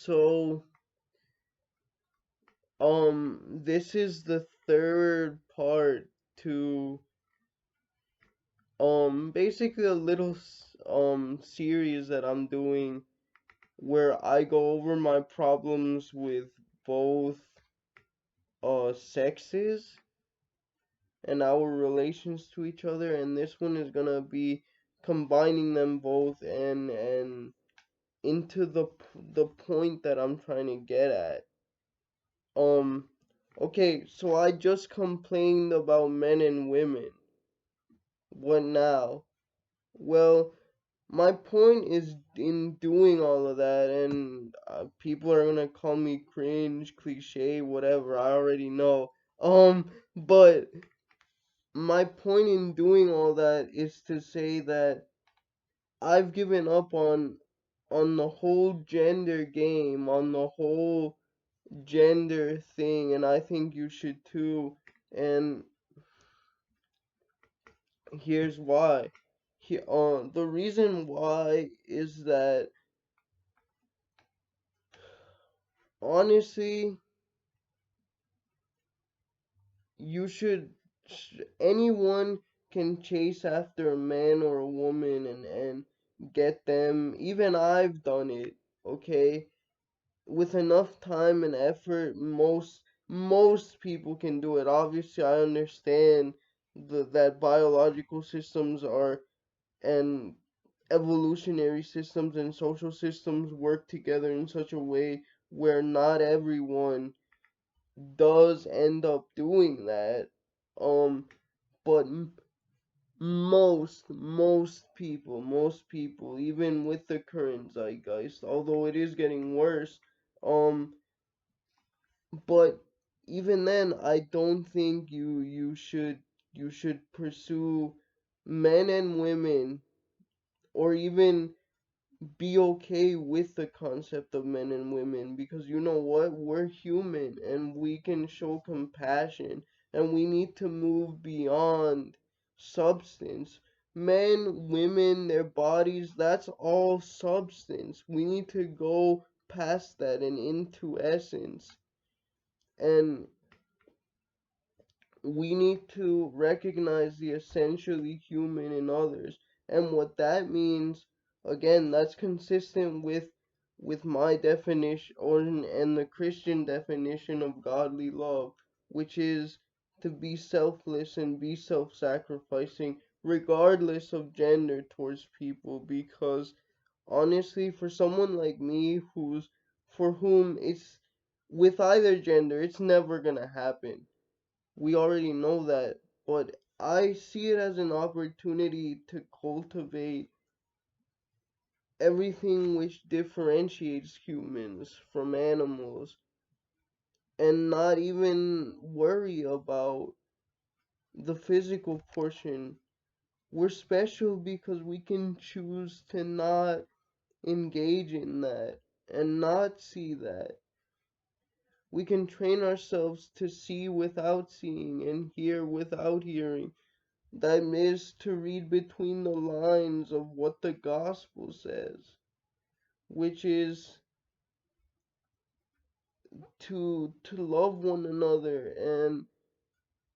So, this is the third part to, basically a little, series that I'm doing where I go over my problems with both, sexes and our relations to each other, and this one is gonna be combining them both and into the point that I'm trying to get at. Um, okay, so I just complained about men and women. What now? Well, my point is in doing all of that, and people are gonna call me cringe, cliche, whatever. I already know. But my point in doing all that is to say that I've given up on the whole gender game, on the whole gender thing, and I think you should too. And here's why. The reason why is that honestly, you should anyone can chase after a man or a woman and get them. Even I've done it, okay? With enough time and effort, most people can do it. Obviously, I understand that biological systems are and evolutionary systems and social systems work together in such a way where not everyone does end up doing that. Um, but most people, even with the current zeitgeist, although it is getting worse, um, but even then, I don't think you should pursue men and women, or even be okay with the concept of men and women, because you know what? We're human and we can show compassion, and we need to move beyond substance. Men, women, their bodies, that's all substance. We need to go past that and into essence. And we need to recognize the essentially human in others. And what that means, again, that's consistent with my definition, or and the Christian definition of godly love, which is to be selfless and be self-sacrificing regardless of gender towards people. Because honestly, for someone like me for whom it's with either gender, it's never gonna happen. We already know that, but I see it as an opportunity to cultivate everything which differentiates humans from animals, and not even worry about the physical portion. We're special because we can choose to not engage in that and not see that. We can train ourselves to see without seeing and hear without hearing. That is to read between the lines of what the gospel says, which is to love one another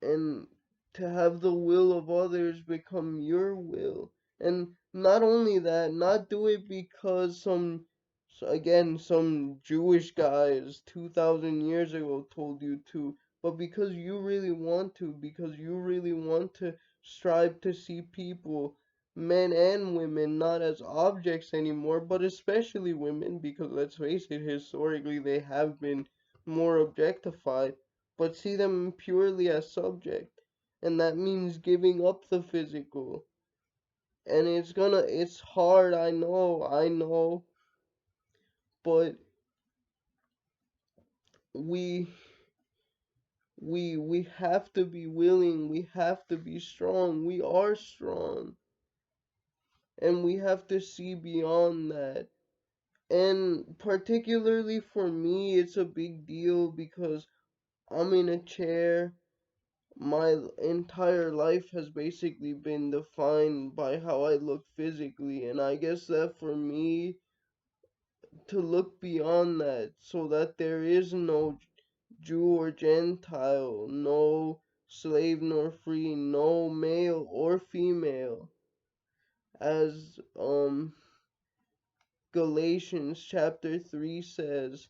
and to have the will of others become your will. And not only that, not do it because some Jewish guys 2,000 years ago told you to, but because you really want to, because you really want to strive to see people, men and women, not as objects anymore, but especially women, because let's face it, historically they have been more objectified, but see them purely as subject. And that means giving up the physical. And it's hard, I know, but we we have to be willing, we have to be strong. We are strong, and we have to see beyond that. And particularly for me, it's a big deal because I'm in a chair. My entire life has basically been defined by how I look physically, and I guess that for me to look beyond that, so that there is no Jew or Gentile, no slave nor free, no male or female, as Galatians chapter 3 says.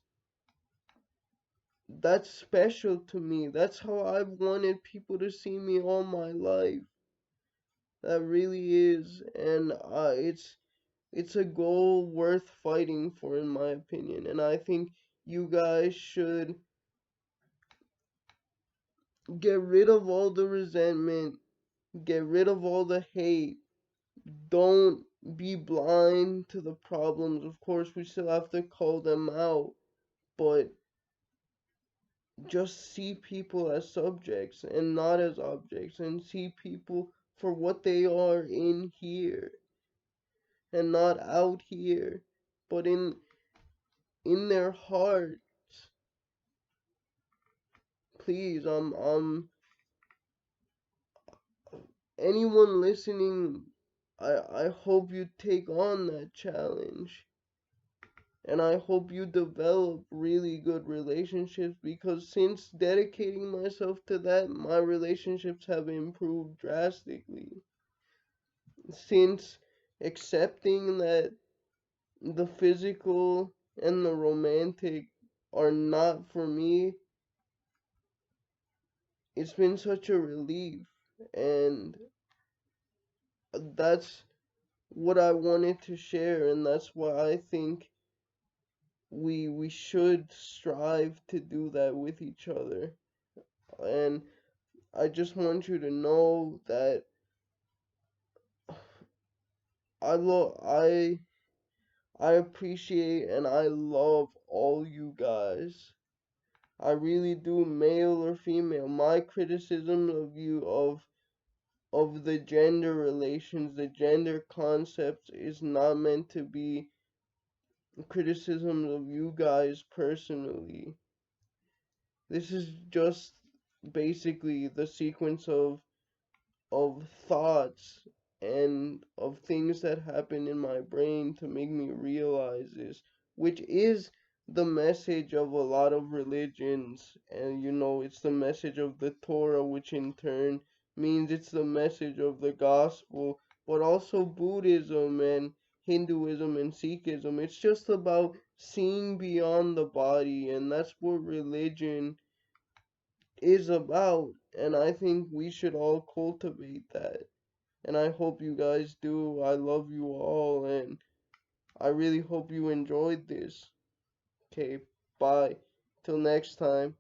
That's special to me. That's how I've wanted people to see me all my life. That really is, and it's a goal worth fighting for, in my opinion. And I think you guys should get rid of all the resentment, get rid of all the hate. Don't be blind to the problems. Of course, we still have to call them out, but just see people as subjects and not as objects, and see people for what they are in here and not out here, but in their hearts. Please, anyone listening, I hope you take on that challenge. And I hope you develop really good relationships, because since dedicating myself to that, my relationships have improved drastically. Since accepting that the physical and the romantic are not for me, it's been such a relief. And that's what I wanted to share, and that's why I think we should strive to do that with each other. And I just want you to know that I appreciate and I love all you guys. I really do, male or female. My criticism of you, of the gender relations, the gender concepts, is not meant to be criticism of you guys personally. This is just basically the sequence of thoughts and of things that happen in my brain to make me realize this, which is the message of a lot of religions. And it's the message of the Torah, which in turn means it's the message of the gospel, but also Buddhism and Hinduism and Sikhism. It's just about seeing beyond the body, and that's what religion is about. And I think we should all cultivate that. And I hope you guys do. I love you all, and I really hope you enjoyed this. Okay, bye. Till next time.